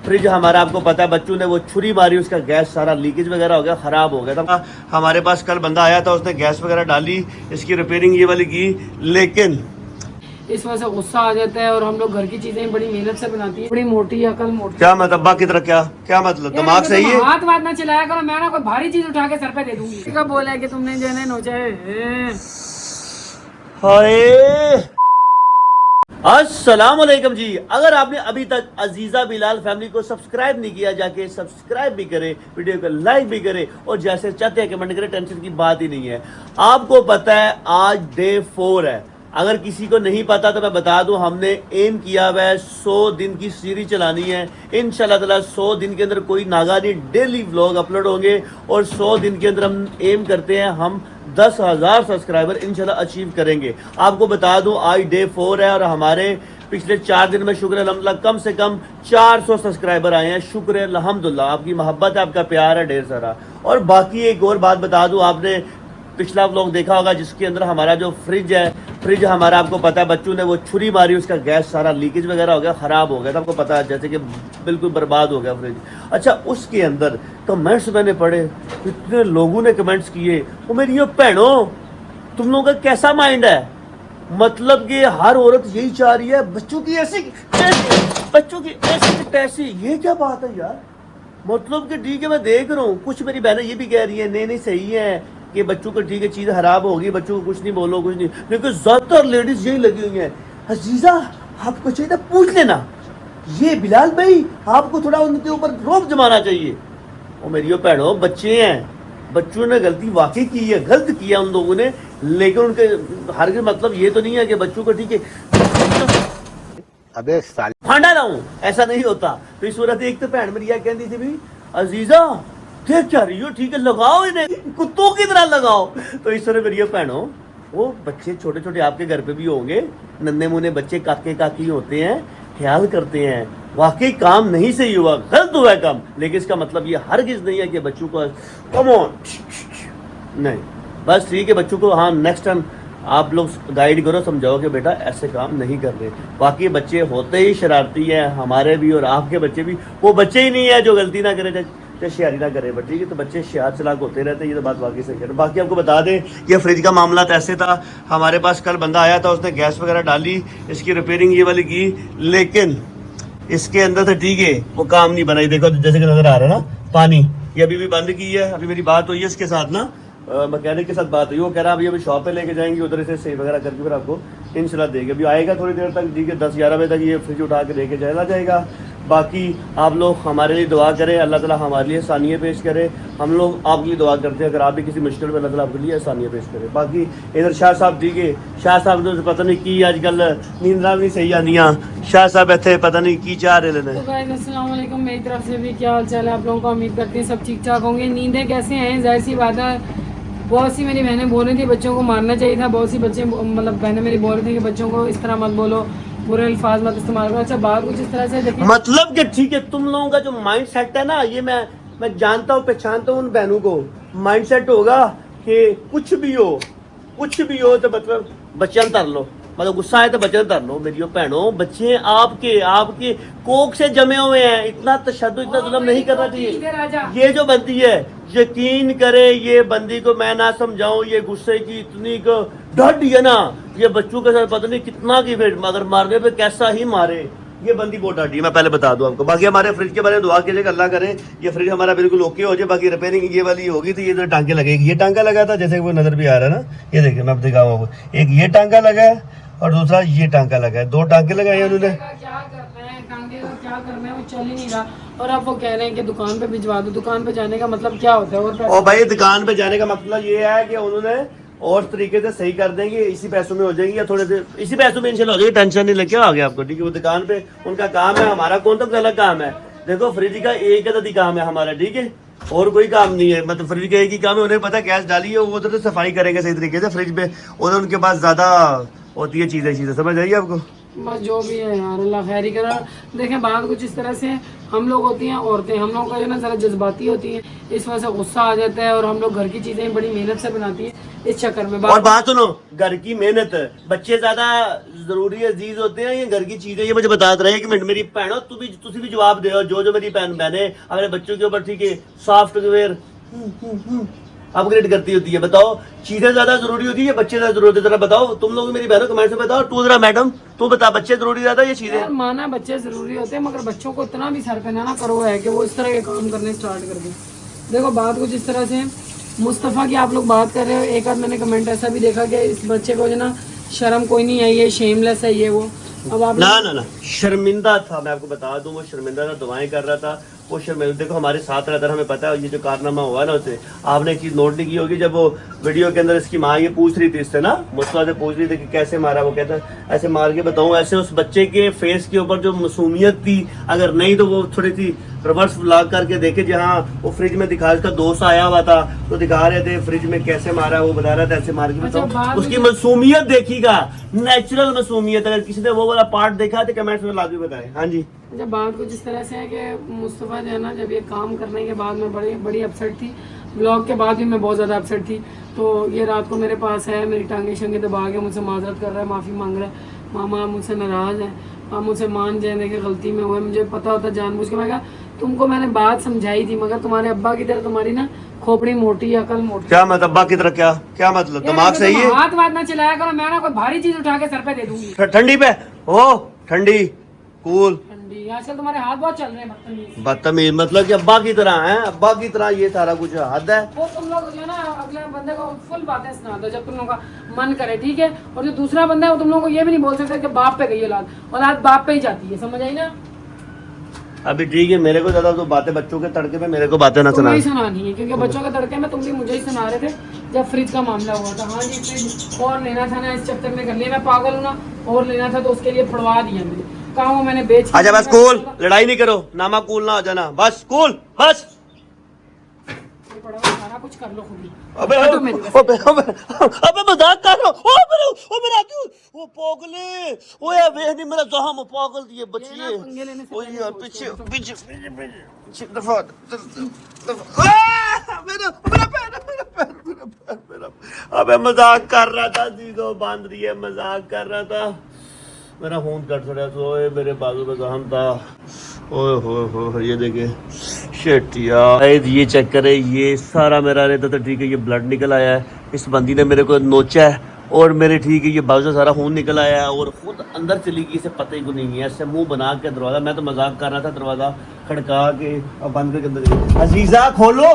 Fridge हमारा आपको पता है बच्चों ने वो छुरी मारी, उसका गैस सारा लीकेज वगैरह हो गया, ख़राब हो गया था। हमारे पास कल बंदा आया था, उसने गैस वगैरह डाली, इसकी रिपेयरिंग ये वाली की, लेकिन इस वजह से गुस्सा आ जाता है। और हम लोग घर की चीजें बड़ी मेहनत से बनाती है, बड़ी मोटी अकल मोटी। क्या मतलब बाकी तरह क्या मतलब दिमाग सही है? हाथ वाथ ना चलाया करो, मैं ना कोई भारी चीज उठा के सर पे दे दूंगी। कब बोला है कि तुमने जो है ना नोचा है। हाय अस्सलाम वालेकुम जी। अगर आपने अभी तक अजीजा बिलाल फैमिली को सब्सक्राइब नहीं किया, जाके सब्सक्राइब भी करें, वीडियो को लाइक भी करें और जैसे चाहते हैं कमेंट करें, टेंशन की बात ही नहीं है। आपको पता है आज डे 4 है। अगर किसी को नहीं पता तो मैं बता दूं, हमने एम किया हुआ है 100 दिन की सीरीज चलानी है। इंशाल्लाह ताला 100 दिन के अंदर कोई नागा नहीं, डेली व्लॉग अपलोड होंगे और 100 दिन के अंदर हम एम करते हैं हम 10,000 सब्सक्राइबर इंशाल्लाह अचीव करेंगे। आपको बता दूं आज डे 4 है और हमारे पिछले 4 दिन में शुक्र अल्हम्दुलिल्लाह कम से कम 400 सब्सक्राइबर आए हैं। शुक्र अल्हम्दुलिल्लाह, आपकी मोहब्बत है, आपका प्यार है ढेर सारा। और बाकी एक और बात बता दूं, आपने पिछला व्लॉग देखा होगा जिसके अंदर हमारा जो फ्रिज है, फ्रिज हमारा आपको पता है बच्चों ने वो छुरी मारी, उसका गैस सारा लीकेज वगैरह हो गया, ख़राब हो गया था। आपको पता है जैसे कि बिल्कुल बर्बाद हो गया फ्रिज। अच्छा, उसके अंदर कमेंट्स मैंने पढ़े, इतने लोगों ने कमेंट्स किए, वो मेरी ये भैनों तुम लोगों का कैसा माइंड है? मतलब कि हर औरत यही चाह रही है बच्चों की ऐसी बच्चों की ऐसी तैसी। ये क्या बात है यार? मतलब कि ठीक है, मैं देख रहा हूँ कुछ मेरी बहनें ये भी कह रही है नहीं नहीं सही है कि बच्चों को ठीक है चीज़ खराब होगी, बच्चों को कुछ नहीं बोलो कुछ नहीं, लेकिन ज़्यादातर लेडीज यही लगी हुई हैं। अजीज़ा आपको चाहिए था पूछ लेना, ये बिलाल भाई आपको थोड़ा उनके ऊपर रोब जमाना चाहिए। और मेरी भैनों बच्चे हैं, बच्चों ने गलती वाकई की है, गलत किया उन लोगों ने, लेकिन उनके हर मतलब ये तो नहीं है कि बच्चों को ठीक है अबे साल फांडा लाऊं, ऐसा नहीं होता। तो इस सूरत एक तो भैन मेरी यह कहती थी भी अजीजा देख क्या रही हो, ठीक है लगाओ इन्हें कुत्तों की तरह लगाओ। तो इस तरह मेरी भैनों वो बच्चे छोटे छोटे आपके घर पे भी होंगे, नन्हे मुन्ने बच्चे काके काकी होते हैं, ख्याल करते हैं वाकई काम नहीं सही हुआ, गलत हुआ है काम, लेकिन इसका मतलब ये हरगिज नहीं है कि बच्चों को कम ऑन नहीं, बस ठीक है बच्चों को हाँ नेक्स्ट टाइम आप लोग गाइड करो, समझाओ कि बेटा ऐसे काम नहीं कर रहे। बाकी बच्चे होते ही शरारती हैं, हमारे भी और आपके बच्चे भी, वो बच्चे ही नहीं है जो गलती ना करे चाहे शेयारी ना करे, बट ठीक है। तो बच्चे शेयार चलाक होते रहते हैं, ये तो बात बाकी सही है। बाकी आपको बता दें ये फ्रिज का मामला तो ऐसे था, हमारे पास कल बंदा आया था, उसने गैस वगैरह डाली, इसकी रिपेयरिंग ये वाली की, लेकिन इसके अंदर से ठीक है वो काम नहीं बनाई। देखो जैसे कि नजर आ रहा है ना पानी, ये अभी भी बंद की है। अभी मेरी बात हुई है इसके साथ ना, मैकेनिक के साथ बात हुई, वो कह रहा अभी अभी शॉप पे लेके जाएंगे, उधर से सही वगैरह करके फिर आपको इंशाल्लाह देंगे। अभी आएगा थोड़ी देर तक, ठीक है 10-11 बजे तक ये फ्रिज उठा के लेके चला जाएगा। बाकी आप लोग हमारे लिए दुआ करें, अल्लाह ताला हमारे लिए आसानियाँ पेश करे, हम लोग आपके लिए दुआ करते हैं। अगर आप भी किसी मुश्किल में, अल्लाह ताला आपके लिए आसानियाँ पेश करे। बाकी इधर शाह साहब ठीक है, शाह साहब तो पता नहीं की आजकल नींदरा भी सही आनियाँ, शाह साहब इतने पता नहीं की चाह रहे लेने। तो गाइस अस्सलाम वालेकुम, मेरी तरफ से भी क्या हाल चाल है आप लोगों का, उम्मीद करती हैं सब ठीक ठाक होंगे। नींदें कैसे हैं? जाहिर सी बात है बहुत सी मेरी बहनें बोल रही थी बच्चों को मारना चाहिए था, बहुत सी बच्चे मतलब बहनें मेरी बोल रही थी कि बच्चों को इस तरह मत बोलो, बुरे अल्फाज मत इस्तेमाल करो। अच्छा बात कुछ इस तरह से देखिए, मतलब कि ठीक है तुम लोगों का जो माइंड सेट है ना, ये मैं जानता हूँ पहचानता हूँ उन बहनों को, माइंड सेट होगा कि कुछ भी हो तो मतलब बच्चन तर लो, मतलब गुस्सा है तो बच्चन तर लो। मेरी बहनों बच्चे आपके कोख से जमे हुए हैं, इतना तशद्दुद इतना जुल्म नहीं करना चाहिए। ये जो बंदी है यकीन करे, ये बंदी को मैं ना समझाऊं, ये गुस्से की इतनी को डट है ना, ये बच्चों के साथ पता नहीं कितना की फिर मगर मारने पे कैसा ही मारे, ये बंदी बहुत डांटी है, मैं पहले बता दूं आपको। बाकी हमारे फ्रिज के बारे में दुआ कीजिएगा, अल्लाह करे ये फ्रिज हमारा बिल्कुल ओके हो जाए। बाकी रिपेयरिंग ये वाली होगी तो ये जो टांके लगेगी, ये टांका लगा था जैसे वो नजर भी आ रहा है ना, ये देखिए मैं अब दिखाऊंगा आपको, एक ये टांका लगा है और दूसरा ये टांका लगा है, 2 टांके लगाए हैं उन्होंने। क्या करना है टांगे का, क्या करना है वो चल ही नहीं रहा। और अब वो कह रहे हैं कि दुकान पे भिजवा दो। दुकान पे जाने का मतलब क्या होता है? और भाई दुकान पे जाने का मतलब ये है कि उन्होंने और तरीके से सही कर देंगे, इसी पैसों में हो जाएंगे या थोड़े देर इसी पैसों में इंशाल्लाह हो जाएगी, टेंशन नहीं लेके आ गया आपको, ठीक है। वो दुकान पे उनका काम है, हमारा कौन सा अलग काम है। देखो फ्रिज का एक ही काम है हमारा, ठीक है, और कोई काम नहीं है। मतलब फ्रिज का एक ही काम है, उन्हें पता है गैस डाली है, वो उधर से सफाई करेंगे सही तरीके से फ्रिज पे, उधर उनके पास ज्यादा होती है चीजें समझ आइए आपको। बस जो भी है यार अल्लाह खैर ही करा। देखें बात कुछ इस तरह से है, हम लोग होती हैं औरतें, हम लोग का जो ना ज़रा जज्बाती होती हैं, इस वजह से गुस्सा आ जाता है। और हम लोग घर की चीज़ें बड़ी मेहनत से बनाती हैं, इस चक्कर में और बात सुनो, घर की मेहनत, बच्चे ज्यादा जरूरी अजीज होते हैं या घर की चीजें? ये मुझे बता रहे हैं कि मेरी भैनों तुसी भी जवाब दो, जो मेरी बहनें अपने बच्चों के ऊपर ठीक है सॉफ्टवेयर अपग्रेड करती होती है, बताओ चीजें ज्यादा जरूरी होती है या बच्चे ज्यादा जरूरी होते हैं? जरा बताओ तुम लोग, मेरी बहनों कमेंट में बताओ। तू जरा मैडम तू बता, बच्चे जरूरी ज्यादा ये चीजें? यार माना बच्चे जरूरी होते हैं, मगर बच्चों को इतना भी सर पे ना करो है कि वो इस तरह के काम करने स्टार्ट कर दें। देखो बात कुछ इस तरह से है, मुस्तफ़ा की आप लोग बात कर रहे हो, एक आध मैंने कमेंट ऐसा भी देखा कि इस बच्चे को जो ना शर्म कोई नहीं आई है, शेमलेस है ये वो। अब आप ना शर्मिंदा था, मैं आपको बता दूं, वो शर्मिंदा था, दुआएं कर रहा था वो शर्मिंदा। देखो हमारे साथ रहता है, हमें पता है ये जो कारनामा हुआ ना उसे। आपने एक चीज नोट नहीं की होगी, जब वो वीडियो के अंदर इसकी माँ ये पूछ रही थी इससे ना, मुस्तफा से पूछ रही थी कि कैसे मारा, वो कहता ऐसे मार के बताऊं। ऐसे उस बच्चे के फेस के ऊपर जो मासूमियत थी, अगर नहीं तो वो थोड़ी सी रिवर्स व्लॉग करके देखे, जहाँ वो फ्रिज में दिखा, उसका दोस्त आया हुआ था तो दिखा रहे थे फ्रिज में कैसे मारा, वो बता रहा था ऐसे मार के बताओ। उसकी मासूमियत देखिएगा, नेचुरल मासूमियत। अगर किसी ने वो वाला पार्ट देखा तो कमेंट्स में लाजमी बताएं। हाँ जी। जब बात कुछ इस तरह से है कि मुस्तफ़ा जो है ना, जब ये काम करने के बाद मैं बड़ी अपसेट थी, ब्लॉग के बाद भी मैं बहुत ज़्यादा अपसेट थी। तो ये रात को मेरे पास है, मेरी टांगे शंगे दबा के मुझसे माजरत कर रहा है, माफ़ी मांग रहा है, मामा मुझसे नाराज़ है, आप मुझसे मान जाए, देखिए गलती में हुआ, मुझे पता होता जानबूझ के। मैं कहा तुमको मैंने बात समझाई थी, मगर तुम्हारे अब्बा की तरह तुम्हारी ना खोपड़ी मोटी, अकल मोटी। क्या मतलब अब्बा की तरह? क्या मतलब? दिमाग सही है? हाथ वाथ ना चलाया करो, मैं ना कोई भारी चीज उठा के सर पे दे दूंगी। ठंडी पे ओ ठंडी कूल। ठंडी आजकल तुम्हारे हाथ बहुत चल रहे हैं बदतमीज। बदतमीज मतलब कि अब्बा की तरह है, अब्बा की तरह ये सारा कुछ हद है। वो तुम लोग जो है ना अगले बंदे को फुल बातें सुना दो जब तुम लोगों का मन करे, ठीक है। और जो दूसरा बंदा है वो तुम लोगों को ये भी नहीं बोल सकते कि बाप पे गई औलाद बाप पे ही जाती है, समझ आई ना? अभी ठीक है, मेरे को ज्यादा तो बातें बच्चों के तड़के में मेरे को बातें ना सुना। तुम्हें ही सुनानी है, क्योंकि बच्चों के तड़के में तुम भी मुझे ही सुना रहे थे जब फ्रिज का मामला हुआ था। हाँ जी, फ्रिज और लेना था ना, इस चक्कर में कर लिया, मैं पागल हूँ ना, और लेना था तो उसके लिए फड़वा दिया मैंने, कहा वो मैंने बेच। अच्छा बस कूल, लड़ाई नहीं करो, नामा कूल ना हो जाना, बस कूल बस। सारा कुछ कर लो खुद ही। अबे मजाक कर रहा हूँ। ओ मेरा वो पागले, ओ यार वे नहीं मेरा जहां पागल दिए बच्चे। ओ यार पीछे दफा मेरा अबे मजाक कर रहा था, जीजो बांध रही है, मजाक कर रहा था। मेरा खून कट रहा था, ओए मेरे बाजू में जहम था। ओए हो ये देखे शिट यार, ये चेक करे, ये सारा मेरा रहता था, ठीक है, ये ब्लड निकल आया है, इस बंदी ने मेरे को नोचा है, और मेरे ठीक है ये बाजू से सारा खून निकल आया है, और खुद अंदर चली गई, इसे पता ही को नहीं है। ऐसे मुंह बना के दरवाजा, मैं तो मजाक कर रहा था, दरवाजा खड़का के अब बंद करके अंदर गई। अजीजा खोलो,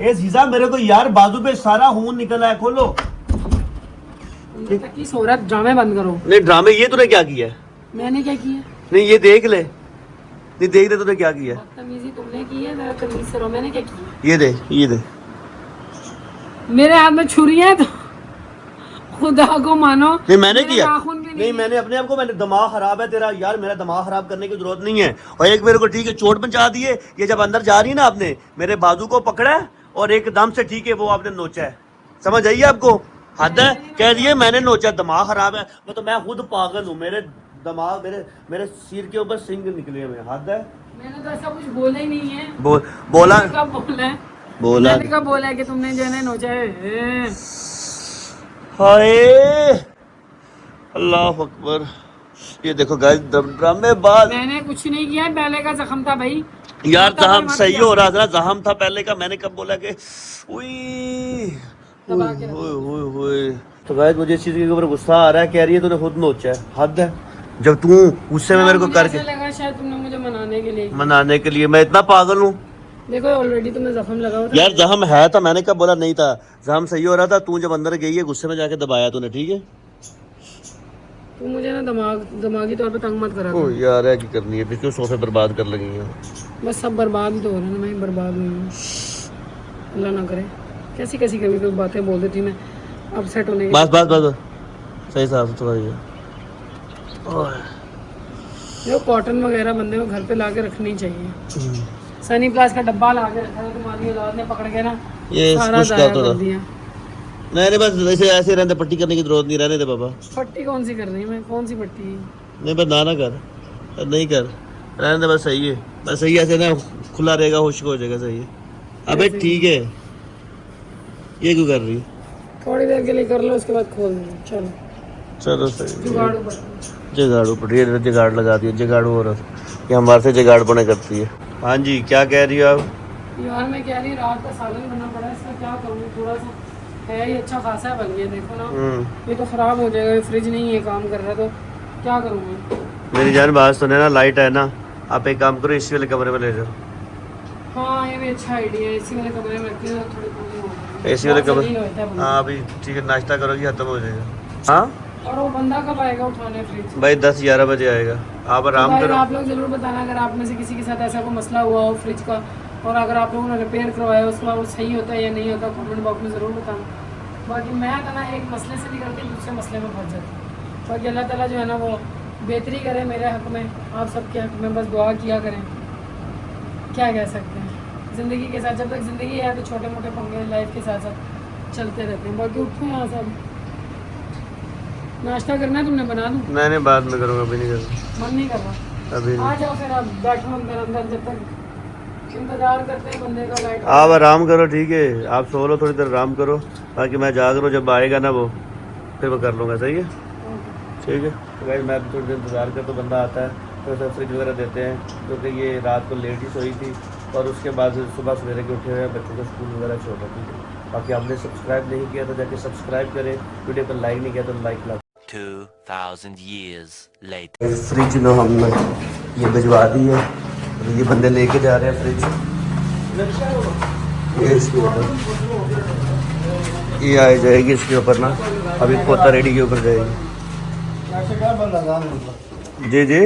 ए अजीजा मेरे को यार बाजू पे सारा खून निकल आया, खोलो। की सोरत ड्रामे बंद करो। नहीं ड्रामे, ये तूने क्या किया है? मैंने क्या किया? नहीं ये देख ले, नहीं देख ले तूने क्या किया। बदतमीजी तुमने की है, जरा तमीज से रहो, मैंने क्या किया? ये दे मेरे हाथ में छुरी है तो खुदा को मानो। नहीं मैंने किया, नहीं मैंने अपने आप को, मैंने दिमाग खराब है तेरा यार, मेरा दिमाग खराब करने की जरूरत नहीं है। और एक मेरे को ठीक है चोट पहुंचा दी है, ये जब अंदर जा रही है ना, आपने मेरे बाजू को पकड़ा है और एकदम से ठीक है वो आपने नोचा है, समझ आइए आपको? हद है, कह दिए मैंने नोचा, दिमाग खराब है। मैं खुद पागल हूँ, मेरे दिमाग मेरे सिर के ऊपर सिंग निकले हुए, हद है। मैंने तो ऐसा कुछ बोला ही नहीं है। बोला कब बोला है? बोला मैंने कब बोला है कि तुमने जो है नोचा है? हाय अल्लाह अकबर, ये देखो गाइस ड्रामेबाज। मैंने कुछ नहीं किया, पहले का जख्म था भाई यार, जहम सही हो रहा था, जहम था पहले का, मैंने कब बोला कि तो गाइस मुझे इस चीज के ऊपर गुस्सा आ रहा है, कह रही है तूने खुद नोचा है, हद है। जब तू गुस्से में मेरे को करके लगा शायद तुमने मुझे मनाने के लिए, मैं इतना पागल हूँ? देखो ऑलरेडी तुम्हें जख्म लगा हुआ था यार, जख्म है था, मैंने कब बोला नहीं था, जख्म सही हो रहा था, तू जब अंदर गई है गुस्से में जाके दबाया तूने, ठीक है। तू मुझे ना दिमागी तौर पे तंग मत करा। ओ यार है की करनी है, क्यों सोफे बर्बाद कर लगी है? बस सब बर्बाद ही तो हो रहा है ना, मैं बर्बाद हुई हूँ, अल्लाह ना करे। कैसी कभी बातें बोल देती मैं अपसेट होने की। बस सही साफ थोड़ा ये जो कॉटन वगैरह बंदे को घर पे ला के रखनी चाहिए। सनी प्लास का डब्बा ला के रखा था, तुम्हारी औलाद ने पकड़ के ना ये सारा ज़ाया कर दिया। नहीं बस वैसे ऐसे रहने, पट्टी करने की जरूरत नहीं, रहने दे बाबा। पट्टी कौन सी कर रही है मैं? कौन सी पट्टी? नहीं बस ना कर, नहीं कर, रहने दे, बस सही है, बस सही ऐसे ना खुला रहेगा, खुश्क हो जाएगा, सही है। अबे ठीक है, ये क्यों कर रही है? थोड़ी देर के लिए कर लो, उसके बाद खोल दो। चलो चलो सही। जुगाड़ू पर जगाड़ू पर ये जगाड़ लगा दिया, जगाड़ू औरत ये हमारे से जगाड़ पने करती है। हाँ जी, क्या कह रही हो आप? यार मैं कह रही रात का सालन बनना पड़ा, इसका क्या करूँ, थोड़ा सा है ही अच्छा खासा बन गया, देखो ना ये तो ख़राब हो जाएगा, फ्रिज नहीं है काम कर रहा, तो क्या करूँ मैं। मेरी जान बात सुने ना, लाइट है ना, आप एक काम करो, इसी वाले कमरे में ले जाओ। हाँ ये भी अच्छा आइडिया है, इसी वाले कमरे में रखती हूँ, थोड़ी कूलिंग हो जाएगी। एसी वाले बहुत कमरे, जलील होता है बंदा। हाँ अभी ठीक है, नाश्ता करोगी खत्म हो जाएगा। हाँ और वो बंदा कब आएगा उठाने फ्रिज? भाई 10-11 बजे आएगा, आप आराम भाई करो। आप लोग जरूर बताना अगर आप में से किसी के साथ ऐसा कोई मसला हुआ हो फ्रिज का, और अगर आप लोगों ने रिपेयर करवाया उसके बाद वो सही होता है या नहीं होता, कमेंट बॉक्स में ज़रूर बताना। बाकी मैं तो ना एक मसले से निकल के दूसरे मसले में फंस जाती हूँ। बाकी अल्लाह ताला जो है ना वो बेहतरी करे मेरे हक़ में, आप सबके हक़ में, बस दुआ किया करें। क्या कह सकते हैं, ज़िंदगी के साथ जब तक ज़िंदगी है तो छोटे मोटे पंगे लाइफ के साथ साथ चलते रहते हैं। बाकी उठो यहाँ से, अब नाश्ता करना है, तुमने बना दूँ? नहीं बाद में करूँगा, अभी नहीं करूँगा, मन नहीं कर रहा, अभी आ जाओ फिर, आप बैठो अंदर, जब तक इंतजार करते हैं बंदे का लाइट। आप आराम करो, ठीक है, आप सो लो, थोड़ी देर आराम करो, बाकी मैं जाग रहा हूँ, जब आएगा ना वो फिर मैं कर लूँगा, सही है, ठीक है। तो भाई मैं थोड़ी देर इंतज़ार कर, तो बंदा आता है तो उसे फ्रिज वगैरह देते हैं, क्योंकि ये रात को लेट ही सोई थी और उसके बाद सुबह सवेरे के उठे हुए हैं, बच्चों को स्कूल वगैरह छोड़ा, ठीक है। बाकी आपने सब्सक्राइब नहीं किया तो जाके सब्सक्राइब करें, वीडियो पर लाइक नहीं किया तो लाइक ला। 2000 years later. फ्रिज नो हमने ये भिजवा दी है, तो ये बंदे लेके जा रहे हैं फ्रिज, ये इसके ऊपर ये आ जाएगी, इसके ऊपर ना अभी पोता रेडी के ऊपर जाएगी। जी जी,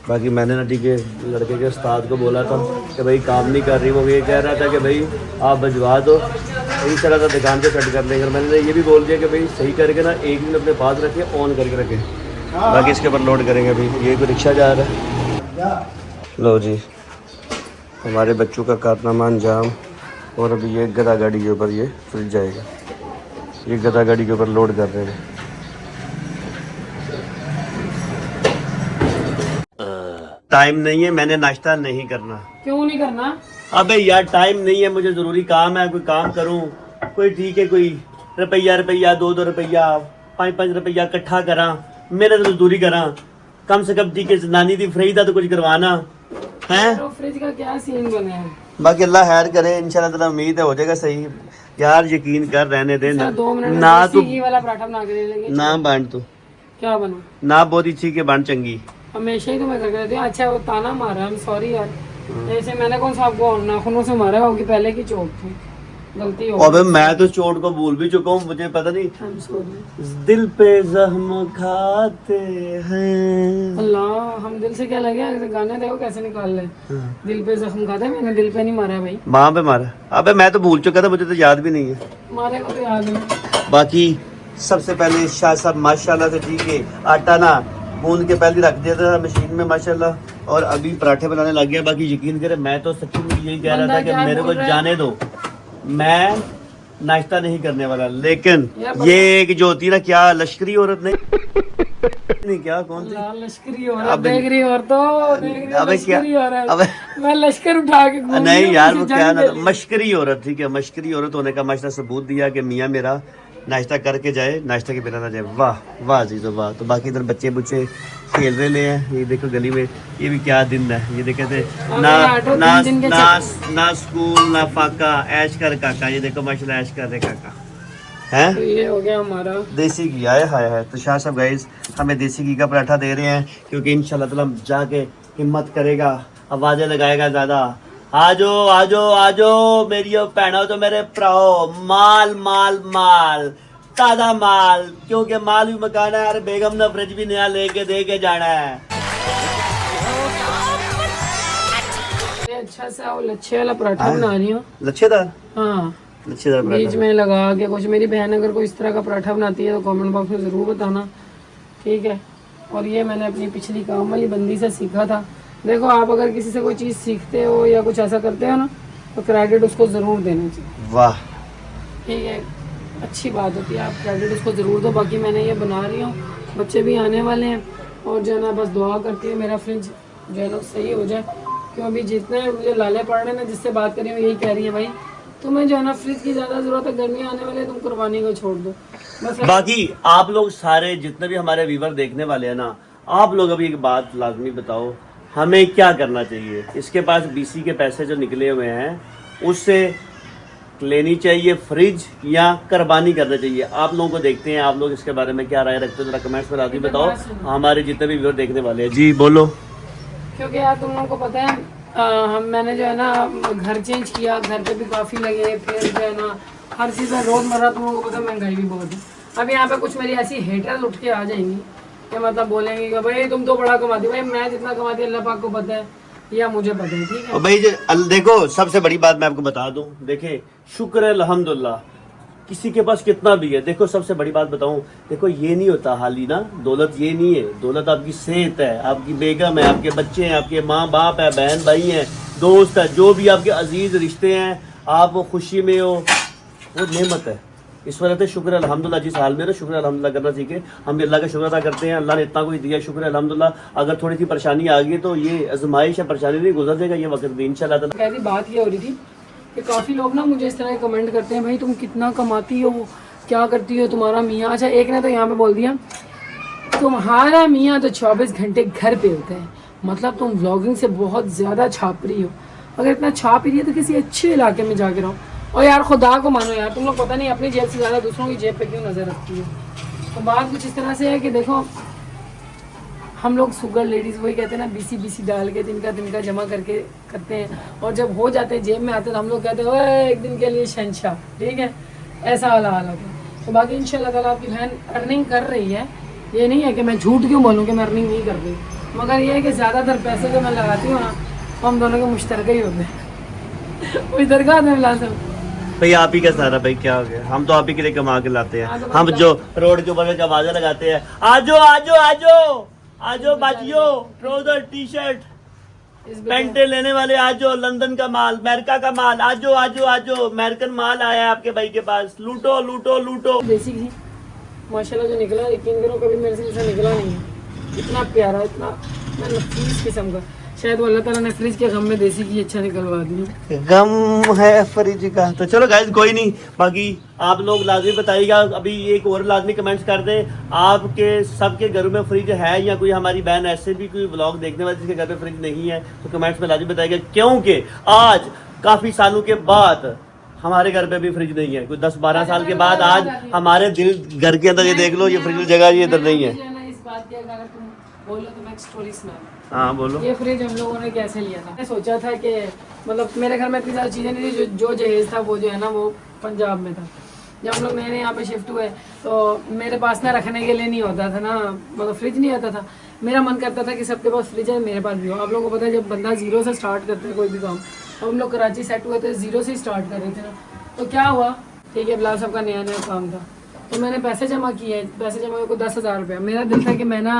बाकी मैंने ना ठीक है लड़के के उस्ताद को बोला था कि भाई काम नहीं कर रही, वो ये कह रहा था कि भाई आप भिजवा दो, यही तरह था दुकान पे सेट कर देंगे। मैंने ये भी बोल दिया कि भाई सही करके ना 1 दिन अपने पास रखें, ऑन करके रखें, बाकी इसके ऊपर लोड करेंगे। अभी ये कोई रिक्शा जा रहा है, लो जी हमारे बच्चों का कारनामा अंजाम, और अभी ये गधा गाड़ी के ऊपर ये फ्रिज जाएगा, ये गधा गाड़ी के ऊपर लोड कर रहे हैं। टाइम नहीं है, मैंने नाश्ता नहीं करना। क्यों नहीं करना? अबे यार टाइम नहीं है, मुझे जरूरी काम है, कोई काम करूं, कोई ठीक है, कोई रुपया 2 रुपया 5 रुपया इकट्ठा करा, मेहनत मजदूरी करा, कम से कम ठीक है, नानी दी फ्री दा तो कुछ करवाना है। तो फ्रिज का क्या सीन बने है? बाकी अल्लाह खैर करे, इंशाल्लाह ताला उम्मीद है हो जाएगा सही। यार यकीन कर, रहने दे ना, 2 मिनट ना में तू घी वाला पराठा बना के दे देंगे। ना बांट तू क्या बनू? ना बहुत अच्छी के बांट चंगी। हमेशा ही तो मैं करके देती हूँ। अच्छा वो ताना मारा, I'm sorry यार, जैसे मैंने कौन सा आपको नाखूनों से मारा होगी, पहले की चोट थी, गलती हो अबे मैं तो चोट को भूल भी चुका हूँ, मुझे पता नहीं। I'm sorry। दिल पे जख्म खाते हैं। अल्लाह, हम दिल से क्या लगे, ऐसे गाने देखो कैसे निकाल ले, दिल पे जख्म खाता है, मैंने दिल पे नहीं मारा भाई, वहाँ पे मारा। अबे मैं तो भूल चुका था, मुझे तो याद भी नहीं है। मारे को तो याद है। बाकी सबसे पहले शाह साहब माशाल्लाह से ठीक है, आटा ना गूंद के पहले रख दिया था मशीन में माशाल्लाह, और अभी पराठे बनाने लग गया। बाकी यकीन करे मैं तो सच्ची में यही कह रहा था कि मेरे को जाने दो, मैं नाश्ता नहीं करने वाला, लेकिन ये एक जो होती है ना, क्या लश्करी औरत नहीं क्या कौन सी अल्लाह, लश्करी औरत देख रही और तो देख रही अबे क्या लश्करी औरत। अबे मैं लश्कर उठा के घूम रही नहीं हूँ, यार मुझे वो क्या जान ना दे रही। मश्करी औरत, ठीक है, मश्करी औरत होने का माशा सबूत दिया कि मियाँ मेरा नाश्ता करके जाए, नाश्ते के बिना ना जाए। वाह वाह जी, तो वाह। तो बाकी इधर बच्चे बुच्चे खेल रहे हैं, ये देखो गली में, ये भी क्या दिन है, ये देखे थे ना ना ना ना स्कूल ना फाका, ऐश कर काका, ये देखो माशाल्लाह ऐश कर रहे काका हैं। तो ये हो गया हमारा देसी घी आया है। तो शाह साहब गाइस हमें देसी घी का पराठा दे रहे हैं, क्योंकि इंशाल्लाह ताला जाके हिम्मत करेगा, आवाजें लगाएगा ज़्यादा, आजो आजो आजो मेरी भैनों तो मेरे भराओ, माल माल माल ताजा माल, क्योंकि माल भी मकाना है, और बेगम ने फ्रिज भी नया लेके दे के जाना है। अच्छा सा वो लच्छे वाला पराठा बना रही हूँ। लच्छेदार, हाँ, लच्छेदार बीच पराठा। में लगा के कुछ, मेरी बहन अगर कोई इस तरह का पराठा बनाती है तो कमेंट बॉक्स में ज़रूर बताना, ठीक है। और ये मैंने अपनी पिछली काम वाली बंदी से सीखा था। देखो आप अगर किसी से कोई चीज़ सीखते हो या कुछ ऐसा करते हो ना, तो क्रेडिट उसको ज़रूर देना चाहिए। वाह, ठीक है, अच्छी बात होती है, आप क्रेडिट उसको ज़रूर दो। बाकी मैंने ये बना रही हूँ, बच्चे भी आने वाले हैं, और जो है ना बस दुआ करती है मेरा फ्रिज जो है ना सही हो जाए, क्यों अभी जितने मुझे लाले पड़ रहे हैं ना, जिससे बात करी हूँ यही कह रही है भाई तुम्हें जो है ना फ्रिज की ज्यादा जरूरत है, गर्मी आने वाली है, तुम कुर्बानी को छोड़ दो बस। बाकी आप लोग सारे जितने भी हमारे व्यूवर देखने वाले हैं ना, आप लोग अभी एक बात लाजमी बताओ, हमें क्या करना चाहिए? इसके पास बीसी के पैसे जो निकले हुए हैं उससे लेनी चाहिए फ्रिज या कुर्बानी करना चाहिए? आप लोगों को देखते हैं, आप लोग इसके बारे में क्या राय रखते हो, जरा कमेंट्स में लाजमी बताओ, हमारे जितने भी व्यूवर देखने वाले हैं। जी बोलो। क्योंकि यार तुम लोगों को पता है मैंने जो है ना घर चेंज किया, घर पे भी काफ़ी लगे, फिर जो है ना हर चीज़ में रोज़मर्रा तुम लोगों को पता है महंगाई भी बहुत है। अब यहाँ पे कुछ मेरी ऐसी हेटर्स उठ के आ जाएंगी कि मतलब बोलेंगे कि भाई तुम तो बड़ा कमाती, भाई मैं जितना कमाती अल्लाह पाक को पता है या मुझे पता है, ठीक है। और भाई देखो सबसे बड़ी बात मैं आपको बता दूं, देखे शुक्र है अल्हम्दुलिल्लाह, किसी के पास कितना भी है, देखो सबसे बड़ी बात बताऊं, देखो ये नहीं होता हाली ना, दौलत ये नहीं है, दौलत आपकी सेहत है, आपकी बेगम है, आपके बच्चे हैं, आपके माँ बाप है, बहन भाई हैं, दोस्त है, जो भी आपके अजीज रिश्ते हैं, आप वो खुशी में हो, वो नेमत है। इस वजह से शुक्र अल्हम्दुलिल्लाह, जिस हाल में ना शुक्र अल्हम्दुलिल्लाह करना सीखे। हम भी अल्लाह का शुक्र अदा करते हैं, अल्लाह ने इतना कुछ दिया, शुक्र अल्हम्दुलिल्लाह। अगर थोड़ी सी परेशानी आ गई तो ये आजमाइश है, परेशानी नहीं, गुजर जाएगा ये वक्त भी इंशाल्लाह ताला। कहती बात ये हो रही थी कि काफ़ी लोग ना मुझे इस तरह कमेंट करते हैं, भाई तुम कितना कमाती हो, क्या करती हो, तुम्हारा मियाँ। अच्छा एक ने तो यहाँ पे बोल दिया तुम्हारा मियाँ तो 24 घंटे घर पे होता है, मतलब तुम व्लॉगिंग से बहुत ज़्यादा छाप रही हो। अगर इतना छाप रही है तो किसी अच्छे इलाके में जाके रहो। और यार खुदा को मानो यार, तुम लोग पता नहीं अपनी जेब से ज़्यादा दूसरों की जेब पे क्यों नज़र रखती हो। तो बात कुछ इस तरह से है कि देखो हम लोग सुगर लेडीज़ वही कहते हैं ना, बीसी डाल के तिनका जमा करके करते हैं, और जब हो जाते हैं जेब में आते हैं तो हम लोग कहते हैं ओए एक दिन के लिए शहंशाह, ठीक है, ऐसा वाला हाल होता है। तो बाकी इंशाल्लाह ताला आपकी बहन अर्निंग कर रही है, ये नहीं है कि मैं झूठ क्यों बोलूँ कि मैं अर्निंग नहीं कर रही, मगर ये है कि ज़्यादातर पैसे जो मैं लगाती हूँ ना वो हम दोनों के मुश्तरका ही होते हैं। कोई दरगाह में मिला सब भाई आप ही का सारा, भाई क्या हो गया, हम तो आप ही के लिए कमा के लाते हैं। तो हम जो रोड के ऊपर आवाजें लगाते हैं, आजो आजो आजो आजो बाजियो, ट्राउजर टी शर्ट इस पेंटे लेने वाले आजो, लंदन का माल, अमेरिका का माल, आजो आजो आजो, अमेरिकन माल आया है आपके भाई के पास, लूटो लूटो लूटो। देसी घी माशाल्लाह जो निकला, यकीन करो कभी मेरे से ऐसा निकला नहीं है, इतना प्यारा, इतना नफीस किस्म का। शायद वो अल्लाह ताला ने फ्रिज के गम में देसी घी अच्छा निकलवा दिया। गम है फ्रिज का। तो चलो गाइस कोई नहीं, बाकी आप लोग लाजमी बताइएगा। अभी एक और लाजमी कमेंट्स कर दें, आपके सबके घरों में फ्रिज है या कोई हमारी बहन ऐसे भी कोई व्लॉग देखने वाली जिसके घर में फ्रिज नहीं है, तो कमेंट्स में लाजमी बताइएगा, क्योंकि आज काफ़ी सालों के बाद हमारे घर पे भी फ्रिज नहीं है। कोई 10-12 साल के बाद आज हमारे दिल घर के अंदर ये देख लो, ये फ्रिज जगह ये इधर नहीं है। इस बात की अगर तुम बोलो तो मैं एक स्टोरी सुना। हाँ बोलो। ये फ्रिज हम लोगों ने कैसे लिया था, मैंने सोचा था कि मतलब मेरे घर में इतनी सारी चीज़ें नहीं थी, जो जहेज था वो जो है ना वो पंजाब में था। जब हम लोग नए नए यहाँ पे शिफ्ट हुए तो मेरे पास ना रखने के लिए नहीं होता था ना, मतलब फ्रिज नहीं आता था। मेरा मन करता था कि सबके पास फ्रिज है, मेरे पास भी हो। आप लोगों को पता है जब बंदा जीरो से स्टार्ट करता है कोई भी काम, अब हम लोग कराची सेट हुए थे जीरो से स्टार्ट कर रहे थे ना, तो क्या हुआ, ठीक है बिलाल साहब का नया नया काम था, तो मैंने पैसे जमा किए, पैसे जमा को 10,000 रुपया। मेरा दिल था कि मैं ना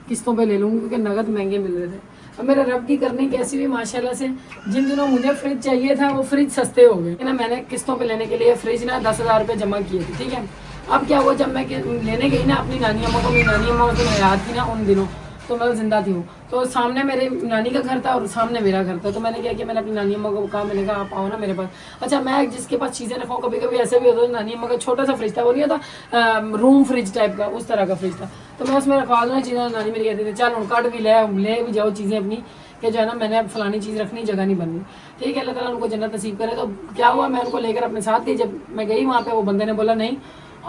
किस्तों पे ले लूँगी क्योंकि नगद महंगे मिल रहे थे। अब मेरा रब की करनी कैसी हुई माशाल्लाह से, जिन दिनों मुझे फ्रिज चाहिए था वो फ्रिज सस्ते हो गए ना। मैंने किस्तों पे लेने के लिए फ्रिज ना 10,000 रुपये जमा किए थे, ठीक है। अब क्या हुआ, जब मैं लेने गई ना अपनी नानी अम्मा को, मेरी नानी अम्मा तो याद थी ना उन दिनों, तो मैं जिंदा थी हूँ, तो सामने मेरे नानी का घर था और सामने मेरा घर था। तो मैंने क्या किया, मैंने अपनी नानी अम्मा को कहा, मैंने कहा आप आओ ना मेरे पास। अच्छा मैं जिसके पास चीज़ें रखाऊँ, कभी कभी ऐसे भी होता है, नानी अम्मा का छोटा सा फ्रिज था, वो नहीं होता रूम फ्रिज टाइप का, उस तरह का फ्रिज था, तो मैं उसमें रखवा दूँ चीज़ें। नानी मेरी कहती थी चल उन काट भी ले भी जाओ चीज़ें अपनी, कि जो है ना मैंने फलानी चीज़ रखनी, जगह नहीं बननी, ठीक है, अल्लाह ताला उनको जन्नत नसीब करे। तो क्या हुआ, मैं उनको लेकर अपने साथ गई। जब मैं गई वहाँ पे, वो बंदे ने बोला नहीं,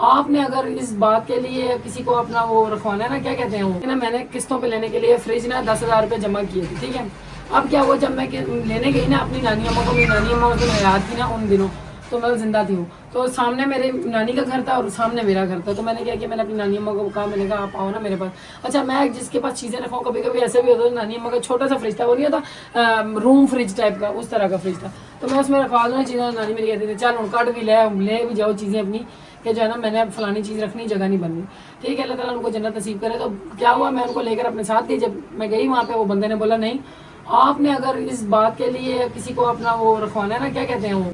आपने अगर इस बात के लिए किसी को अपना वो रखवाना है ना, क्या कहते हैं वो ना, मैंने किस्तों पे लेने के लिए फ्रिज ना 10,000 रुपये जमा किए थे, ठीक है। अब क्या हुआ, जब मैं लेने गई ना अपनी नानी अम्मा को, मेरी नानी अम्मा तो याद थी ना उन दिनों, तो मैं जिंदा थी हूँ, तो सामने मेरे नानी का घर था और सामने मेरा घर था। तो मैंने क्या किया, मैंने अपनी नानी अम्मा को कहा, मैंने कहा आप आओ ना मेरे पास। अच्छा मैं जिसके पास चीज़ें रखाऊँ, कभी कभी ऐसे भी होता है, नानी अम्मा का छोटा सा फ्रिज था, वो नहीं होता रूम फ्रिज टाइप का, उस तरह का फ्रिज था, तो मैं उसमें रखवा दूँ चीज़ें। नानी मेरी कहती थी चल उन काट भी ले भी जाओ चीज़ें अपनी, कि जो है ना मैंने फलानी चीज़ रखनी, जगह नहीं बननी, ठीक है, अल्लाह ताला उनको जन्नत नसीब करे। तो क्या हुआ, मैं उनको लेकर अपने साथ गई। जब मैं गई वहाँ पे, वो बंदे ने बोला नहीं, आपने अगर इस बात के लिए किसी को अपना वो रखवाना है ना, क्या कहते हैं वो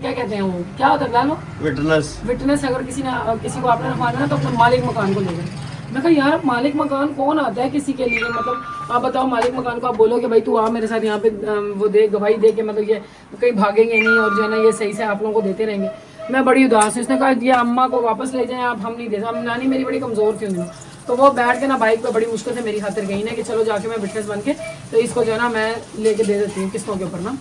क्या होता है, विटनेस अगर किसी को आपने रखवाना है ना, तो अपने मालिक मकान को ले जाए। मैं कहा यार मालिक मकान कौन आता है किसी के लिए, मतलब आप बताओ मालिक मकान को आप बोलो कि भाई तू आ मेरे साथ यहाँ पे वो दे गवाही दे के मतलब ये कहीं भागेंगे नहीं और जो है ना ये सही से आप लोगों को देते रहेंगे। मैं बड़ी उदास हूँ। उसने कहा ये अम्मा को वापस ले जाएं आप, हम नहीं दे सकते। नानी मेरी बड़ी कमज़ोर थी उन दिनों, तो वो बैठ के ना बाइक पे बड़ी मुश्किल से मेरी खातिर गई ना कि चलो जाके मैं विटनेस बन के तो इसको जो है ना मैं लेके दे देती हूँ किस्तों के ऊपर ना।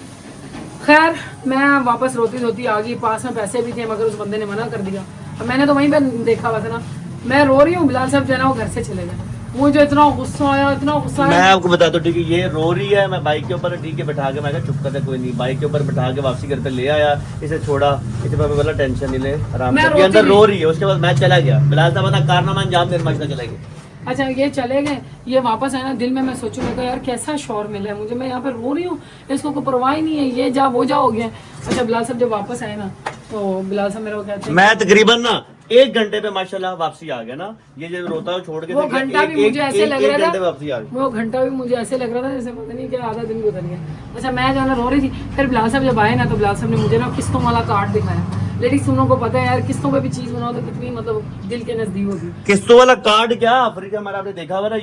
खैर मैं वापस रोती रोती आ गई, पास में पैसे भी थे मगर उस बंदे ने मना कर दिया। मैंने तो वहीं पे देखा हुआ था ना, मैं रो रही हूँ, बिलाल साहब जो है ना वो घर से चले गए। मुझे इतना गुस्सा आया, इतना गुस्सा आया। मैं आपको बता दूं ठीक है, ये रो रही है, मैं बाइक के ऊपर ठीक है बैठा के, मैं कहा चुप कर दे कोई नहीं, बाइक के ऊपर बैठा के वापसी घर पे ले आया, इसे छोड़ा, इसे मैं बोला टेंशन नहीं ले आराम से, अंदर रो रही है। उसके बाद मैं चला गया, बिलाल साहब अपना कारनामा अंजाम देने मजदा चला गया। अच्छा ये चले गए, ये वापस आए ना, दिल में मैं सोचूं मैं यार कैसा शौर मिला है मुझे, मैं यहाँ पे रो रही हूँ, इसको कोई परवाह ही नहीं है, ये जा वो जा हो गया। अच्छा बिलाल साहब जब वापस आए ना तो बिलाल साहब मेरे को कहते हैं मैं तकरीबन ना 1 घंटे पे माशाल्लाह वापसी आ गया ना, ये जो रोता है छोड़ के वो घंटा भी मुझे ऐसे लग रहा था, वापसी आ गई। वो घंटा भी मुझे ऐसे लग रहा था जैसे पता नहीं क्या आधा दिन गुजर गया। अच्छा मैं जो है ना रो रही थी, फिर बिलाल साहब जब आए ना तो बिलाल साहब ने मुझे ना किस्तों वाला कार्ड दिखाया। लेडीज तुम लोगों को पता है यार किस्तों पे भी चीज बनाओ तो कितनी मतलब दिल के नजदीक होगी। किस्तों वाला कार्ड क्या, फ्रिज हमारा आपने देखा हुआ ना,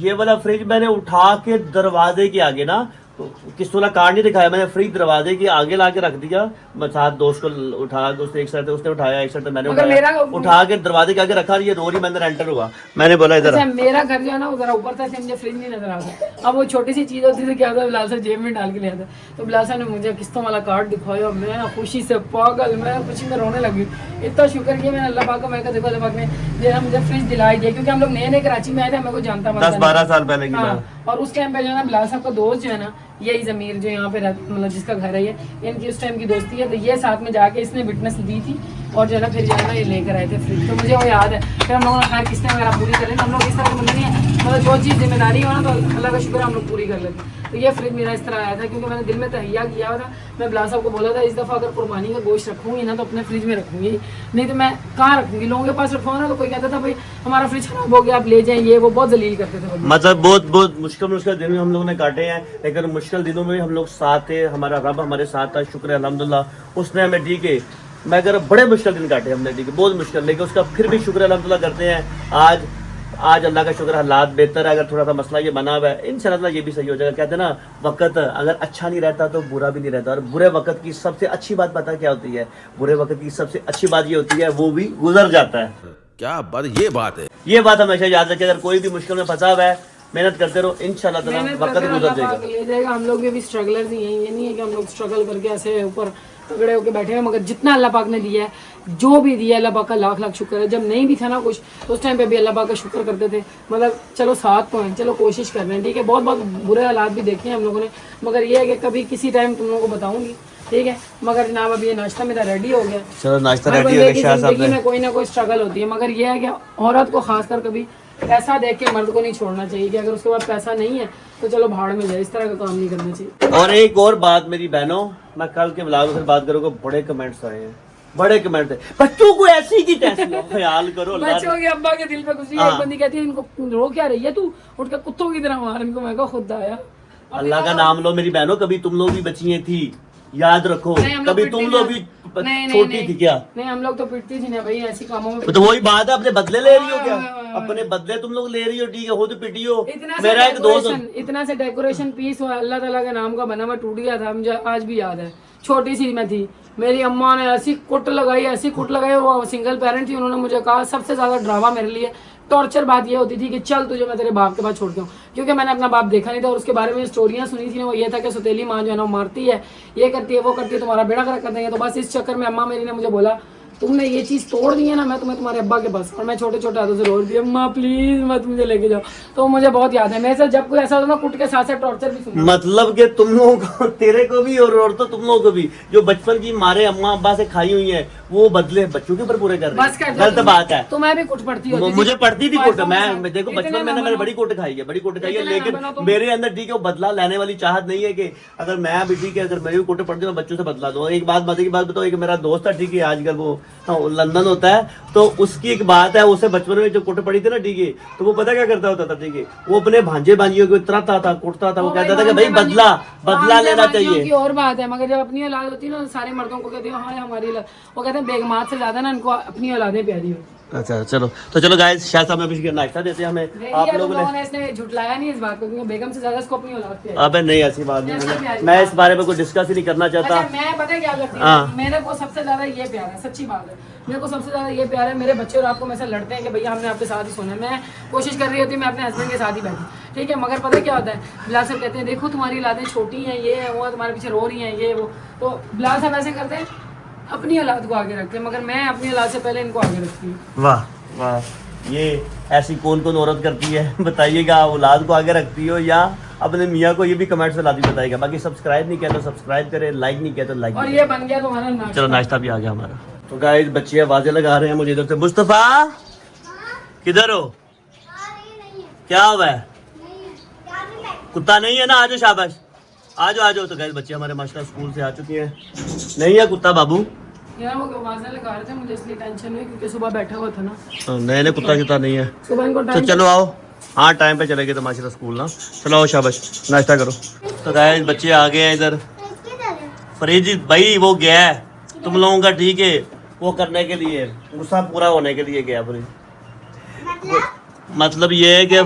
ये वाला फ्रिज मैंने उठा के दरवाजे के आगे ना, तो किस्तों वाला कार्ड नहीं दिखाया मैंने, फ्रिज दरवाजे के आगे ला के रख दिया। मैं साथ दोस्त को उठा के, उसने एक साइड उसने उठाया, एक साइड मैंने उठा के दरवाजे के आगे रखा, ये रो रही, मैंने एंटर हुआ, मैंने बोला इधर। अच्छा मेरा घर जो है ना वो जरा ऊपर था, मुझे फ्रिज नहीं नजर आता। अब वो छोटी सी चीज होती थी, क्या होता बिलाल साहब जेब में डाल के ले आता, तो बिलाल साहब ने मुझे किस्तों वाला कार्ड दिखाया, मैं ना खुशी से पागल, मैं खुशी में रोने लगी। इतना शुक्र किया मैंने अल्लाह पाक का, मैं देखो अल्लाह पाक ने जो मुझे फ्रिज दिलाई दिया, क्योंकि हम लोग नए नए कराची में आए थे, मेरे को जानता 10-12 साल पहले की बात। और उस टाइम पे जो है ना बिलाल साहब का दोस्त जो है ना, यही ज़मीर जो यहाँ पे मतलब जिसका घर है ये, इनकी उस टाइम की दोस्ती है, तो ये साथ में जाके इसने विटनेस दी थी और जो है ना फिर जो है ना ये लेकर आए थे फ्रिज। तो मुझे वो याद है, फिर हम लोगों ने खैर किस्तें वगैरह पूरी कर ली, हम लोग इस तरह के बंदे नहीं है, मतलब जो चीज़ जिम्मेदारी हो ना तो अल्लाह का शुक्र हम लोग पूरी कर लेते। तो ये फ्रिज मेरा इस तरह आया था क्योंकि मैंने दिल में तहिया किया था, मैं बिलाल साहब को बोला था इस दफ़ा अगर कुर्बानी का गोश्त रखूँगी ना तो अपने फ्रिज में रखूँगी, नहीं तो मैं कहाँ रखूँगी, लोगों के पास रखूँगा ना तो कोई कहता था भाई हमारा फ्रिज खराब हो गया आप ले जाएं, ये वो बहुत जलील करते थे। मतलब बहुत मुश्किल दिन हम लोगों ने काटे हैं, लेकिन मुश्किल दिनों में हम लोग साथ थे, हमारा रब हमारे साथ था, शुक्र है अल्हम्दुलिल्लाह उसने हमें ठीक है। मैं अगर बड़े मुश्किल दिन काटे हमने ठीक है, बहुत मुश्किल, लेकिन उसका फिर भी शुक्र अल्हम्दुलिल्लाह करते हैं। आज अल्लाह का शुक्र हालात बेहतर है, अगर थोड़ा सा मसला ये बना हुआ है इंशाअल्लाह ये भी सही हो जाएगा। कहते हैं ना वक्त अगर अच्छा नहीं रहता तो बुरा भी नहीं रहता, और बुरे वक्त की सबसे अच्छी बात पता क्या होती है, बुरे वक्त की सबसे अच्छी बात ये होती है वो भी गुजर जाता है। क्या बात, ये बात है, ये बात हमेशा याद रखें, अगर कोई भी मुश्किल में फंसा हुआ है मेहनत करते रहो, इंशाल्लाह ताला वक्त गुजर जाएगा। हम लोग भी अभी स्ट्रगलर्स ही हैं, ये नहीं है कि हम लोग स्ट्रगल करके ऐसे ऊपर तगड़े होकर बैठे हैं, मगर जितना अल्लाह पाक ने दिया है, जो भी दिया अल्लाह पाक का लाख लाख शुक्र है। जब नहीं भी था ना कुछ तो उस टाइम पे भी अल्लाह पाक का शुक्र करते थे, मतलब चलो साथ तो हैं, चलो कोशिश कर रहे हैं, ठीक है। बहुत बहुत बुरे हालात भी देखे हैं हम लोगों ने, मगर ये है कि कभी किसी टाइम तुम लोगों को बताऊंगी, ठीक है। मगर जनाब अभी ये नाश्ता मेरा रेडी हो गया, चलो नाश्ता हर रेडी हो बंदे की गया, जिंदगी में कोई ना कोई स्ट्रगल होती है, मगर ये है कि औरत को खासकर कभी पैसा देख के मर्द को नहीं छोड़ना चाहिए कि अगर उसके पास पैसा नहीं है तो चलो भाड़ में जाए, इस तरह का काम नहीं करना चाहिए। और एक और बात मेरी बहनों, मैं कल के ब्लॉग में फिर बात करूंगा, बड़े कमेंट्स आए हैं, बड़े कमेंट है, बच्चों को ऐसी की तैसी ख्याल करो। बच्चों के अब्बा के दिल पे कुछ नहीं, एक बंदी कहती है इनको रो क्या रही है तू, उठ के कुत्तों की तरह मार इनको। मैं कहा खुद आया, अल्लाह का नाम लो मेरी बहनों, कभी तुम लोग भी बच्चियां थी, याद रखो, कभी तुम लोग भी छोटी थी क्या? नहीं हम लोग तो पिटती थी ना भाई ऐसी कामों में। तो वही बात है, अपने बदले ले रही हो क्या? अपने बदले तुम लोग ले रही हो, ठीक है, हो तो पिटी हो। मेरा एक दोस्त इतना से डेकोरेशन पीस हुआ अल्लाह ताला के नाम का बना हुआ टूट गया था, मुझे आज भी याद है। छोटी सी मैं थी, मेरी अम्मा ने ऐसी कुट लगाई, ऐसी कुट लगाई, वो सिंगल पेरेंट थी, उन्होंने मुझे कहा सबसे ज्यादा ड्रामा मेरे लिए टॉर्चर बात ये होती थी कि चल तुझे मैं तेरे बाप के पास छोड़ के हूँ, क्योंकि मैंने अपना बाप देखा नहीं था और उसके बारे में स्टोरियां सुनी थी ना, वो ये था कि सौतेली माँ जो है ना मारती है, ये करती है, वो करती है, तुम्हारा बेड़ा खड़ा कर देंगे। तो बस इस चक्कर में अम्मा मेरी ने मुझे बोला तुमने ये चीज़ तोड़ दी है ना, मैं तुम्हें तुम्हारे अब्बा के पास, और मैं छोटे छोटे हाथों से रोड दिया अम्मा प्लीज मत मुझे लेके जाओ। तो मुझे बहुत याद है, मेरे साथ जब कोई ऐसा होता ना कुट के साथ टॉर्चर भी सुना। मतलब कि तुम लोगों को, तेरे को भी और तो तुम लोगों को भी जो बचपन की मारे अम्मा अब्बा से खाई हुई है वो बदले बच्चों के ऊपर पूरे कर रहे हैं, गलत बात है। तो मैं भी कुट पड़ती हूँ, मुझे पड़ती थी कुट, मैं देखो बचपन में मैंने बड़ी कुट खाई है, बड़ी कुट खाई है, लेकिन मेरे अंदर ठीक है वो बदला लेने वाली चाहत नहीं है कि अगर मैं भी ठीक है, अगर मेरी भी कुट पड़ती है मैं बच्चों से बदला दूँ। एक बात मजे की बात बताओ, एक मेरा दोस्त था ठीक है, आजकल वो लंदन होता है, तो उसकी एक बात है, उसे बचपन में जो कुट पड़ी थी ना ठीक है, तो वो पता क्या करता होता था ठीक है, वो अपने भांजे भांजियों को इतराता था, कुटता था, वो कहता था कि भाई बदला लेना चाहिए। और बात है, मगर जब अपनी औलाद होती है ना सारे मर्दों को कहते हैं हाँ हमारी औलाद, वो कहते हैं बेगमात से ज्यादा ना इनको अपनी औलादें प्यारी होती। अच्छा चलो, तो चलो गाइस, शायद साहब अभी नाश्ता देते हैं हमें आप लोगों ने। इसने झुटलाया नहीं इस बात को, क्योंकि बेगम से ज्यादा इसको अपनी औलाद पे है। अबे नहीं, ऐसी बात नहीं, मैं इस बारे में कोई डिस्कस ही नहीं करना चाहता। अच्छा, मैं पता है क्या करती हाँ। हूँ, मेरे को सबसे ज्यादा ये प्यार है, सच्ची बात है, मेरे को सबसे ज्यादा ये प्यार है, मेरे बच्चे रात को मेरे से लड़ते हैं कि भैया हमने आपके साथ ही सोना है। मैं कोशिश कर रही होती मैं अपने हस्बैंड के साथ ही बैठी, ठीक है, मगर पता है क्या होता है, बिलाल साहब कहते हैं देखो तुम्हारी औलादें छोटी हैं, ये है वो है, तुम्हारे पीछे रो रही हैं, ये वो, तो बिलाल साहब ऐसे करते हैं, अपनी औलाद को आगे रखते हैं, मगर मैं अपनी औलाद से पहले इनको आगे रखती हूँ। वाह वाह, ये ऐसी कौन कौन औरत करती है बताइएगा, औलाद को आगे रखती हो या अपने मियाँ को, ये भी कमेंट से लाती बताइएगा। बाकी सब्सक्राइब नहीं किया तो सब्सक्राइब करें, लाइक नहीं किया तो लाइक। और ये बन गया तुम्हारा नाश्ता। चलो नाश्ता भी आ गया हमारा। तो गाइस बच्चे आवाजें लगा रहे हैं मुझे इधर से। मुस्तफा किधर हो? क्या हुआ है? कुत्ता नहीं है ना? आ जाओ, शाबाश, आ जाओ आ जाओ। तो गाइस बच्चे हमारे माशाल्लाह स्कूल से आ चुके हैं। नहीं है कुत्ता बाबू? यार वो आवाजें लगा रहे थे, मुझे इसलिए टेंशन हुई क्योंकि सुबह बैठा हुआ था ना। नहीं कुत्ता कितना नहीं है। सुबह इनको तो चलो आओ, हाँ टाइम पे चलेंगे तो माशाल्लाह स्कूल ना। चलो आओ, शाबाश, नाश्ता करो। तो गाइस बच्चे आ गए हैं इधर। फरीद भाई वो गया है तुम लोगों का, ठीक है, वो करने के लिए, गुस्सा पूरा होने के लिए गया फरीद। मतलब ये है कि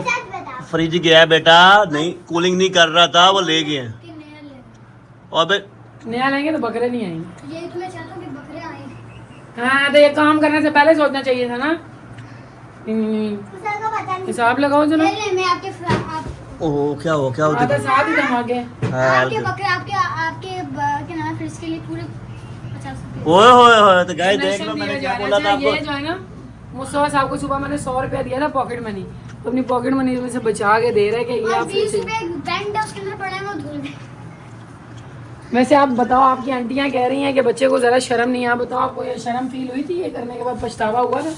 फरीद गया है बेटा, नहीं कूलिंग नहीं कर रहा था, वो ले गए हैं। और नया लेंगे तो बकरे नहीं आएंगे। ये तो मैं चाहता हूँ कि बकरे आए। हाँ तो ये काम करने से पहले सोचना चाहिए था ना। सर को पता नहीं। हिसाब लगाओ जरा। नहीं, मैं आपके ओहो क्या हो, क्या होता आधा साथ ही धमाके। आपके बकरे आपके नाम फ्रिज के लिए पूरे 50 रुपए। ओए होए होए। तो गाइस देख लो, मैंने क्या बोला था ये आपको। जो है ना, मुस्तफा साहब को सुबह मैंने 100 रुपया दिया था पॉकेट मनी, तो अपनी पॉकेट मनी में से बचा के दे रहे कि ये और आप 20 रुपए बैंक है उसके अंदर पड़े हैं, वो धुल गए। वैसे आप बताओ, आपकी आंटियां कह रही हैं कि बच्चे को जरा शर्म नहीं है, आप बताओ आपको ये शर्म फील हुई थी? ये करने के बाद पछतावा हुआ था?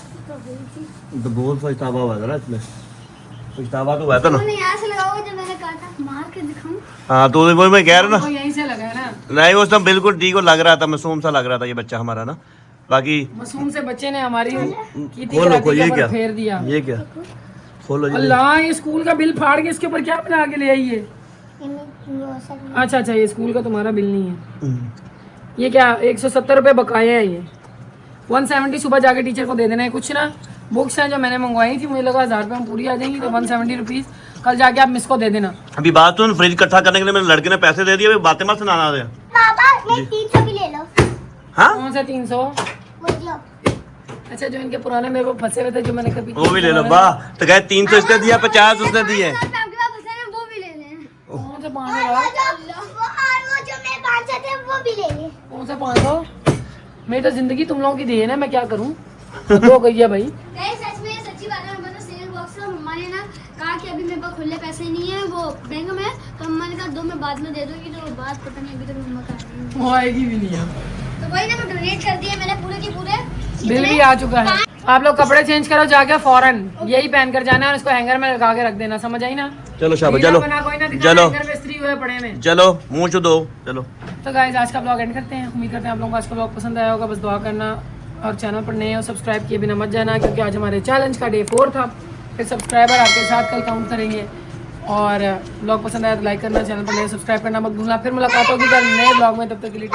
तो बहुत पछतावा हुआ था ना इसमें, पछतावा तो हुआ था ना। मैंने यहाँ से लगाओगे जब मैंने कहा था मार के दिखाऊं। हाँ तो वही मैं कह रहा तो ना, यहीं से लगा है ना। नहीं वो सब बिल्कुल ठीक हो, लग रहा था, मासूम सा लग रहा था ये बच्चा हमारा ना। बाकी मासूम से बच्चे ने हमारी की थी खोलो को, ये क्या, फेर दिया। ये क्या, खोलो जी। अल्लाह, ये स्कूल का बिल फाड़ के इसके ऊपर क्या बना के ले आई है? अच्छा अच्छा, ये स्कूल का तुम्हारा बिल नहीं है। ये क्या 170 रुपये बकाया है? ये 170 सुबह जाके टीचर को दे देना है। कुछ ना बुक्स हैं जो मैंने मंगवाई थी, मुझे लगा 1000 रुपये में पूरी आ जाएंगी, तो 170 रुपीज़ कल जाके आप मिस को दे देना। अभी बात तो फ्रिज इकट्ठा करने के लिए मेरे लड़के ने पैसे दे दिए, अभी बातें मत सुनाना दे। पापा मैं 300 भी ले लो। हाँ कौन सा 300? वो लो। अच्छा, जो इनके पुराने मेरे को फंसे हुए थे, जो मैंने कभी वो भी ले लो। वाह, तो कहे 300 इसने दिया, 50 उसने दिए। आपके पास फंसे हैं, वो भी ले लें। कौन से 500? वो जो मेरे 500 थे वो भी ले लें। कौन सा 500? मेरी तो जिंदगी तुम लोगों की दी है ना, मैं क्या करूँ? हो गई है भाई। सच में सच्ची बात है, मैं सेविंग बॉक्स में मम्मा ने ना कहा कि अभी मेरे पास खुले पैसे नहीं है वो बैंक में, तो मम्मा ने कहा दो मैं बाद में दे दूंगी, तो बात पता नहीं अभी तक मम्मा का आई नहीं। वो आएगी भी नहीं है। तो वही ना मैं डोनेट कर दिए मैंने पूरे के पूरे। बिल भी आ चुका है। आप लोग कपड़े चेंज करो जाके फौरन, यही पहन कर जाना है और इसको हैंगर में लगा के रख देना, समझ आई ना? चलो शाबाश, ढीला चलो बना कोई ना दिखाना, चलो हैंगर में इस्त्री हुए पड़े में। चलो, मुंह चो दो, चलो। तो गाइस आज का ब्लॉग एंड करते हैं। उम्मीद करते हैं आप लोगों को आज का ब्लॉग पसंद आया होगा। बस दुआ करना और चैनल पर नए हो सब्सक्राइब किए बिना मत जाना, क्योंकि आज हमारे चैलेंज का डे 4 था। फिर सब्सक्राइबर आपके साथ कल काउंट करेंगे। और ब्लॉग पसंद आया तो लाइक करना, चैनल पर नए सब्सक्राइब करना मत भूलना। फिर मुलाकात होगी कल नए ब्लॉग में, तब तक के लिए